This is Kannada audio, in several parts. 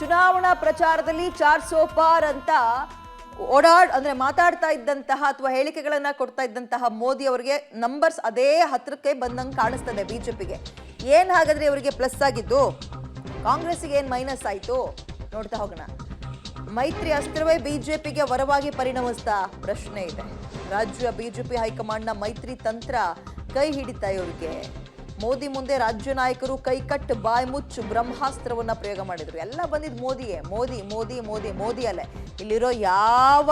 ಚುನಾವಣಾ ಪ್ರಚಾರದಲ್ಲಿ 400 ಪಾರ್ ಅಂತ ಮಾತಾಡ್ತಾ ಇದ್ದಂತಹ ಅಥವಾ ಹೇಳಿಕೆಗಳನ್ನ ಕೊಡ್ತಾ ಇದ್ದಂತಹ ಮೋದಿ ಅವರಿಗೆ ನಂಬರ್ಸ್ ಅದೇ ಹತ್ರಕ್ಕೆ ಬಂದಂಗೆ ಕಾಣಿಸ್ತದೆ ಬಿಜೆಪಿಗೆ. ಏನ್ ಹಾಗಾದ್ರೆ ಇವರಿಗೆ ಪ್ಲಸ್ ಆಗಿದ್ದು, ಕಾಂಗ್ರೆಸ್ಗೆ ಏನ್ ಮೈನಸ್ ಆಯ್ತು ನೋಡ್ತಾ ಹೋಗೋಣ. ಮೈತ್ರಿ ಅಸ್ತ್ರವೇ ಬಿಜೆಪಿಗೆ ವರವಾಗಿ ಪರಿಣಮಿಸ್ತಾ ಪ್ರಶ್ನೆ ಇದೆ. ರಾಜ್ಯ ಬಿಜೆಪಿ ಹೈಕಮಾಂಡ್ನ ಮೈತ್ರಿ ತಂತ್ರ ಕೈ ಹಿಡಿತಾ ಇವರಿಗೆ. ಮೋದಿ ಮುಂದೆ ರಾಜ್ಯ ನಾಯಕರು ಕೈಕಟ್ಟು ಬಾಯಿ ಮುಚ್ಚು ಬ್ರಹ್ಮಾಸ್ತ್ರವನ್ನ ಪ್ರಯೋಗ ಮಾಡಿದ್ರು. ಎಲ್ಲ ಬಂದಿದ್ದು ಮೋದಿಯೇ, ಮೋದಿ ಮೋದಿ ಮೋದಿ ಮೋದಿ ಅಲ್ಲೇ. ಇಲ್ಲಿರೋ ಯಾವ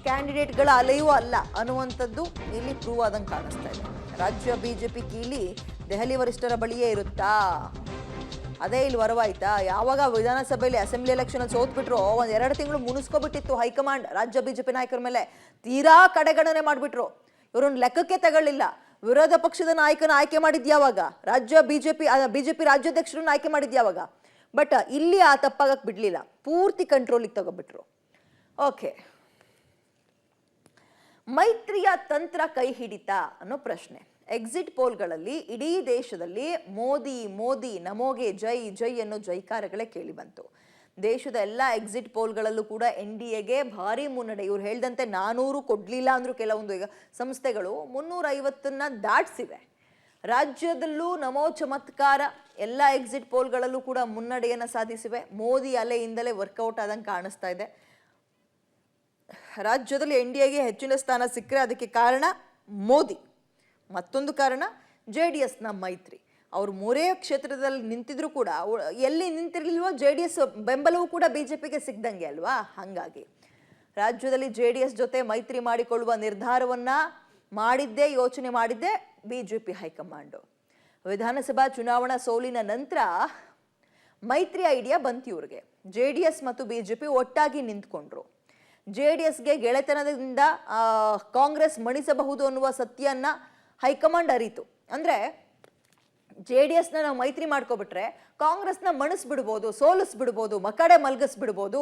ಕ್ಯಾಂಡಿಡೇಟ್ಗಳ ಅಲೆಯೂ ಅಲ್ಲ ಅನ್ನುವಂಥದ್ದು ಇಲ್ಲಿ ಪ್ರೂವ್ ಆದಂಗೆ ಕಾಣಿಸ್ತಾ ಇದೆ. ರಾಜ್ಯ ಬಿಜೆಪಿ ಕೀಲಿ ದೆಹಲಿ ವರಿಷ್ಠರ ಬಳಿಯೇ ಇರುತ್ತಾ? ಅದೇ ಇಲ್ಲಿ ವರವಾಯ್ತಾ? ಯಾವಾಗ ವಿಧಾನಸಭೆಯಲ್ಲಿ ಅಸೆಂಬ್ಲಿ ಎಲೆಕ್ಷನ್ ಸೋತ್ಬಿಟ್ರು, ಒಂದ್ 2 ತಿಂಗಳು ಮುನಿಸ್ಕೊಬಿಟ್ಟಿತ್ತು ಹೈಕಮಾಂಡ್ ರಾಜ್ಯ ಬಿಜೆಪಿ ನಾಯಕರ ಮೇಲೆ. ತೀರಾ ಕಡೆಗಣನೆ ಮಾಡ್ಬಿಟ್ರು. ಇವ್ರನ್ನ ಲೆಕ್ಕಕ್ಕೆ ತಗೊಳ್ಳಿಲ್ಲ. ವಿರೋಧ ಪಕ್ಷದ ನಾಯಕನ ಆಯ್ಕೆ ಮಾಡಿದ್ಯಾವಾಗ? ರಾಜ್ಯ ಬಿಜೆಪಿ ರಾಜ್ಯಾಧ್ಯಕ್ಷರನ್ನ ಆಯ್ಕೆ ಮಾಡಿದ್ಯಾವಾಗ? ಬಟ್ ಇಲ್ಲಿ ಆ ತಪ್ಪಾಗಕ್ ಬಿಡ್ಲಿಲ್ಲ. ಪೂರ್ತಿ ಕಂಟ್ರೋಲಿಗೆ ತಗೋಬಿಟ್ರು. ಓಕೆ, ಮೈತ್ರಿಯ ತಂತ್ರ ಕೈ ಹಿಡಿತಾ ಅನ್ನೋ ಪ್ರಶ್ನೆ. ಎಕ್ಸಿಟ್ ಪೋಲ್ಗಳಲ್ಲಿ ಇಡೀ ದೇಶದಲ್ಲಿ ಮೋದಿ ಮೋದಿ ನಮೋಗೆ ಜೈ ಜೈ ಅನ್ನೋ ಜೈಕಾರಗಳೇ ಕೇಳಿ ಬಂತು. ದೇಶದ ಎಲ್ಲ ಎಕ್ಸಿಟ್ ಪೋಲ್ಗಳಲ್ಲೂ ಕೂಡ NDAಗೆ ಭಾರಿ ಮುನ್ನಡೆ. ಇವ್ರು ಹೇಳ್ದಂತೆ 400 ಕೊಡ್ಲಿಲ್ಲ ಅಂದ್ರೂ ಕೆಲವೊಂದು ಈಗ ಸಂಸ್ಥೆಗಳು 350 ದಾಟಿಸಿವೆ. ರಾಜ್ಯದಲ್ಲೂ ನಮೋ ಚಮತ್ಕಾರ ಎಲ್ಲ ಎಕ್ಸಿಟ್ ಪೋಲ್ಗಳಲ್ಲೂ ಕೂಡ ಮುನ್ನಡೆಯನ್ನು ಸಾಧಿಸಿವೆ. ಮೋದಿ ಅಲೆಯಿಂದಲೇ ವರ್ಕೌಟ್ ಆದಂಗೆ ಕಾಣಿಸ್ತಾ ಇದೆ. ರಾಜ್ಯದಲ್ಲಿ NDAಗೆ ಹೆಚ್ಚಿನ ಸ್ಥಾನ ಸಿಕ್ಕರೆ ಅದಕ್ಕೆ ಕಾರಣ ಮೋದಿ. ಮತ್ತೊಂದು ಕಾರಣ JDSನ ಮೈತ್ರಿ. ಅವರು 3 ಕ್ಷೇತ್ರದಲ್ಲಿ ನಿಂತಿದ್ರು ಕೂಡ ಎಲ್ಲಿ ನಿಂತಿರ್ಲಿಲ್ವೋ JDS ಬೆಂಬಲವೂ ಕೂಡ ಬಿಜೆಪಿಗೆ ಸಿಗ್ದಂಗೆ ಅಲ್ವಾ? ಹಾಗಾಗಿ ರಾಜ್ಯದಲ್ಲಿ JDS ಜೊತೆ ಮೈತ್ರಿ ಮಾಡಿಕೊಳ್ಳುವ ನಿರ್ಧಾರವನ್ನ ಯೋಚನೆ ಮಾಡಿದ್ದೆ ಬಿಜೆಪಿ ಹೈಕಮಾಂಡ್. ವಿಧಾನಸಭಾ ಚುನಾವಣಾ ಸೋಲಿನ ನಂತರ ಮೈತ್ರಿ ಐಡಿಯಾ ಬಂತು ಇವ್ರಿಗೆ. JDS ಮತ್ತು ಬಿಜೆಪಿ ಒಟ್ಟಾಗಿ ನಿಂತ್ಕೊಂಡ್ರು. JDSಗೆ ಗೆಳೆತನದಿಂದ ಕಾಂಗ್ರೆಸ್ ಮಣಿಸಬಹುದು ಅನ್ನುವ ಸತ್ಯನ್ನ ಹೈಕಮಾಂಡ್ ಅರಿತು. ಅಂದ್ರೆ JDSನ ನಾವು ಮೈತ್ರಿ ಮಾಡ್ಕೊಬಿಟ್ರೆ ಕಾಂಗ್ರೆಸ್ನ ಮಣಿಸ್ಬಿಡ್ಬೋದು, ಸೋಲಿಸ್ಬಿಡ್ಬೋದು, ಮಕಡೆ ಮಲ್ಗಿಸ್ಬಿಡ್ಬೋದು,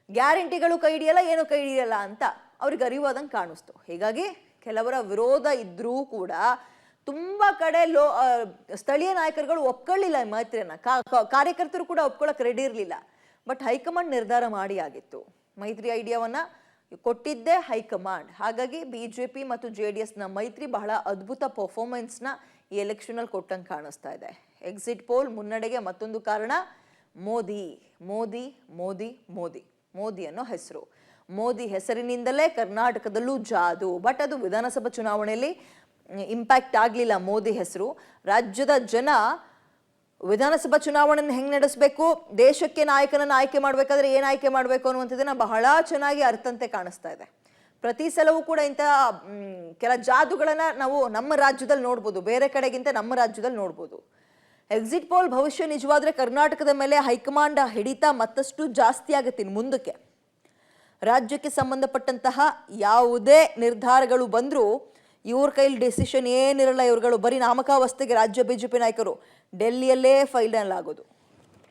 ಗ್ಯಾರಂಟಿಗಳು ಕೈ ಹಿಡಿಯಲ್ಲ, ಏನು ಕೈ ಹಿಡಿಯಲ್ಲ ಅಂತ ಅವ್ರಿಗೆ ಅರಿವಾದಂಗೆ ಕಾಣಿಸ್ತು. ಹೀಗಾಗಿ ಕೆಲವರ ವಿರೋಧ ಇದ್ರೂ ಕೂಡ ತುಂಬಾ ಕಡೆ ಸ್ಥಳೀಯ ನಾಯಕರುಗಳು ಒಪ್ಕೊಳ್ಳಿಲ್ಲ ಮೈತ್ರಿಯನ್ನ. ಕಾರ್ಯಕರ್ತರು ಕೂಡ ಒಪ್ಕೊಳ್ಳೋಕೆ ರೆಡಿ ಇರಲಿಲ್ಲ. ಬಟ್ ಹೈಕಮಾಂಡ್ ನಿರ್ಧಾರ ಮಾಡಿ ಆಗಿತ್ತು. ಮೈತ್ರಿ ಐಡಿಯಾವನ್ನ ಕೊಟ್ಟಿದ್ದೇ ಹೈಕಮಾಂಡ್. ಹಾಗಾಗಿ ಬಿಜೆಪಿ ಮತ್ತು JDSನ ಮೈತ್ರಿ ಬಹಳ ಅದ್ಭುತ ಪರ್ಫಾರ್ಮೆನ್ಸ್ನ ಈ ಎಲೆಕ್ಷನಲ್ಲಿ ಕೊಟ್ಟಂಗೆ ಕಾಣಿಸ್ತಾ ಇದೆ. ಎಕ್ಸಿಟ್ ಪೋಲ್ ಮುನ್ನಡೆಗೆ ಮತ್ತೊಂದು ಕಾರಣ ಮೋದಿ ಮೋದಿ ಮೋದಿ ಮೋದಿ ಮೋದಿ ಅನ್ನೋ ಹೆಸರು. ಮೋದಿ ಹೆಸರಿನಿಂದಲೇ ಕರ್ನಾಟಕದಲ್ಲೂ ಜಾದು. ಬಟ್ ಅದು ವಿಧಾನಸಭಾ ಚುನಾವಣೆಯಲ್ಲಿ ಇಂಪ್ಯಾಕ್ಟ್ ಆಗಲಿಲ್ಲ ಮೋದಿ ಹೆಸರು. ರಾಜ್ಯದ ಜನ ವಿಧಾನಸಭಾ ಚುನಾವಣೆಯನ್ನು ಹೆಂಗೆ ನಡೆಸಬೇಕು, ದೇಶಕ್ಕೆ ನಾಯಕನನ್ನು ಆಯ್ಕೆ ಮಾಡಬೇಕಾದ್ರೆ ಏನು ಆಯ್ಕೆ ಮಾಡಬೇಕು ಅನ್ನುವಂಥದ್ದನ್ನ ಬಹಳ ಚೆನ್ನಾಗಿ ಅರ್ಥಂತೆ ಕಾಣಿಸ್ತಾ ಇದೆ. ಪ್ರತಿ ಸಲವೂ ಕೂಡ ಇಂಥ ಕೆಲ ಜಾದುಗಳನ್ನ ನಾವು ನಮ್ಮ ರಾಜ್ಯದಲ್ಲಿ ನೋಡ್ಬೋದು, ಬೇರೆ ಕಡೆಗಿಂತ ನಮ್ಮ ರಾಜ್ಯದಲ್ಲಿ ನೋಡ್ಬೋದು. ಎಕ್ಸಿಟ್ ಪೋಲ್ ಭವಿಷ್ಯ ನಿಜವಾದ್ರೆ ಕರ್ನಾಟಕದ ಮೇಲೆ ಹೈಕಮಾಂಡ್ ಹಿಡಿತ ಮತ್ತಷ್ಟು ಜಾಸ್ತಿ ಆಗುತ್ತೆ ಇನ್ನು ಮುಂದಕ್ಕೆ. ರಾಜ್ಯಕ್ಕೆ ಸಂಬಂಧಪಟ್ಟಂತಹ ಯಾವುದೇ ನಿರ್ಧಾರಗಳು ಬಂದರೂ ಇವ್ರ ಕೈಲಿ ಡೆಸಿಷನ್ ಏನಿರಲ್ಲ. ಇವ್ರುಗಳು ಬರೀ ನಾಮಕಾವಸ್ಥೆಗೆ ರಾಜ್ಯ ಬಿಜೆಪಿ ನಾಯಕರು ಡೆಲ್ಲಿಯಲ್ಲೇ ಫೈನಲ್ ಆಗೋದು.